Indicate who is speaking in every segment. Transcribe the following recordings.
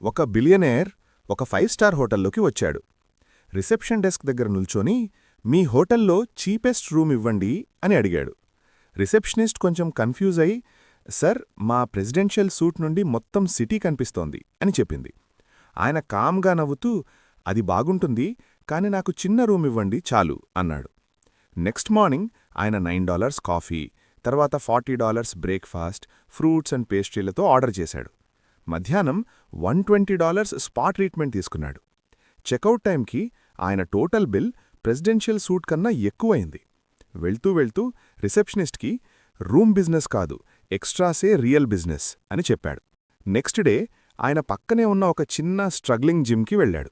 Speaker 1: ఒక బిలియనేర్ ఒక 5 స్టార్ హోటల్లోకి వచ్చాడు. రిసెప్షన్ డెస్క్ దగ్గర నిల్చొని మీ హోటల్లో చీపెస్ట్ రూమ్ ఇవ్వండి అని అడిగాడు. రిసెప్షనిస్ట్ కొంచెం కన్ఫ్యూజ్ అయి సర్, మా ప్రెసిడెన్షియల్ సూట్ నుండి మొత్తం సిటీ కనిపిస్తోంది అని చెప్పింది. ఆయన కామ్గా నవ్వుతూ అది బాగుంటుంది, కాని నాకు చిన్న రూమ్ ఇవ్వండి చాలు అన్నాడు. నెక్స్ట్ మార్నింగ్ ఆయన $9 కాఫీ, తర్వాత $40 బ్రేక్ఫాస్ట్, ఫ్రూట్స్ అండ్ పేస్ట్రీలతో ఆర్డర్ చేశాడు. మధ్యాహ్నం $120 స్పా ట్రీట్మెంట్ తీసుకున్నాడు. చెక్అవుట్ టైంకి ఆయన టోటల్ బిల్ ప్రెసిడెన్షియల్ సూట్ కన్నా ఎక్కువైంది. వెళ్తూ వెళ్తూ రిసెప్షనిస్ట్కి రూమ్ బిజినెస్ కాదు, ఎక్స్ట్రాసే రియల్ బిజినెస్ అని చెప్పాడు. నెక్స్ట్ డే ఆయన పక్కనే ఉన్న ఒక చిన్న స్ట్రగ్లింగ్ జిమ్కి వెళ్ళాడు.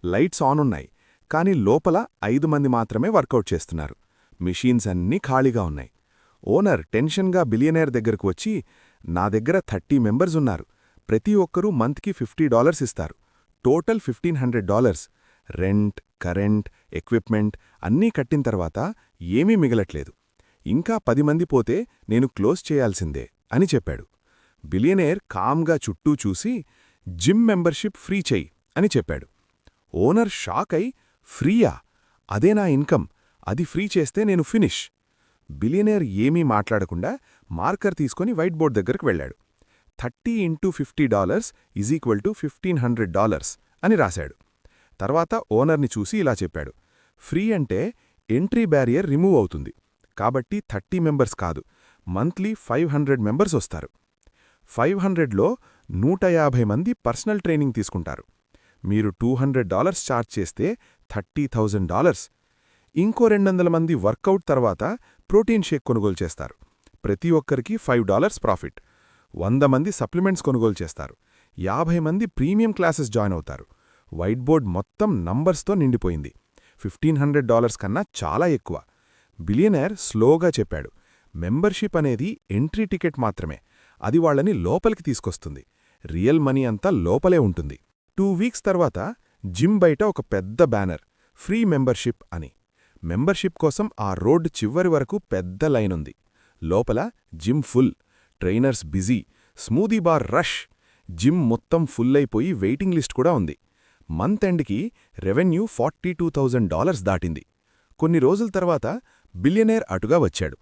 Speaker 1: లైట్స్ ఆన్ ఉన్నాయి, కానీ లోపల 5 మంది మాత్రమే వర్కౌట్ చేస్తున్నారు. మిషీన్స్ అన్నీ ఖాళీగా ఉన్నాయి. ఓనర్ టెన్షన్గా బిలియనేర్ దగ్గరకు వచ్చి, నా దగ్గర 30 మెంబర్స్ ఉన్నారు, ప్రతి ఒక్కరూ మంత్కి $50 ఇస్తారు, టోటల్ $1,500. రెంట్, కరెంట్, ఎక్విప్మెంట్ అన్నీ కట్టిన తర్వాత ఏమీ మిగలట్లేదు. ఇంకా 10 మంది పోతే నేను క్లోజ్ చేయాల్సిందే అని చెప్పాడు. బిలియనేర్ కామ్గా చుట్టూ చూసి జిమ్ మెంబర్షిప్ ఫ్రీ చెయ్యి అని చెప్పాడు. ఓనర్ షాక్ అయి, ఫ్రీయా? అదే నా ఇన్కమ్, అది ఫ్రీ చేస్తే నేను ఫినిష్. బిలియనేర్ ఏమీ మాట్లాడకుండా మార్కర్ తీసుకొని వైట్ బోర్డ్ దగ్గరకు వెళ్ళాడు. 30 × $50 = $1,500 అని రాశాడు. తర్వాత ఓనర్ని చూసి ఇలా చెప్పాడు, ఫ్రీ అంటే ఎంట్రీ బ్యారియర్ రిమూవ్ అవుతుంది, కాబట్టి 30 మెంబర్స్ కాదు, మంత్లీ 500 మెంబర్స్ వస్తారు. 500లో 150 మంది పర్సనల్ ట్రైనింగ్ తీసుకుంటారు. మీరు $200 ఛార్జ్ చేస్తే $30,000. ఇంకో 200 మంది వర్కౌట్ తర్వాత ప్రోటీన్ షేక్ కొనుగోలు చేస్తారు. ప్రతి ఒక్కరికి $5 ప్రాఫిట్. 100 మంది సప్లిమెంట్స్ కొనుగోలు చేస్తారు. 50 మంది ప్రీమియం క్లాసెస్ జాయిన్ అవుతారు. వైట్ బోర్డ్ మొత్తం నంబర్స్తో నిండిపోయింది. $1,500 కన్నా చాలా ఎక్కువ. బిలియనేర్ స్లోగా చెప్పాడు, మెంబర్షిప్ అనేది ఎంట్రీ టికెట్ మాత్రమే, అది వాళ్ళని లోపలికి తీసుకొస్తుంది. రియల్ మనీ అంతా లోపలే ఉంటుంది. 2 వీక్స్ తర్వాత జిమ్ బయట ఒక పెద్ద బ్యానర్, ఫ్రీ మెంబర్షిప్ అని. మెంబర్షిప్ కోసం ఆ రోడ్డు చివరి వరకు పెద్ద లైనుంది. లోపల gym full, trainers busy, smoothie bar rush. Gym మొత్తం ఫుల్ అయిపోయి వెయిటింగ్ లిస్ట్ కూడా ఉంది. మంత్ ఎండ్కి రెవెన్యూ $42,000 దాటింది. కొన్ని రోజుల తర్వాత బిలియనేర్ అటుగా వచ్చాడు.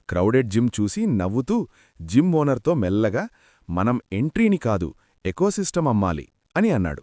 Speaker 1: క్రౌడెడ్ జిమ్ చూసి నవ్వుతూ జిమ్ ఓనర్తో మెల్లగా, మనం ఎంట్రీని కాదు, ఎకోసిస్టమ్ అమ్మాలి అని అన్నాడు.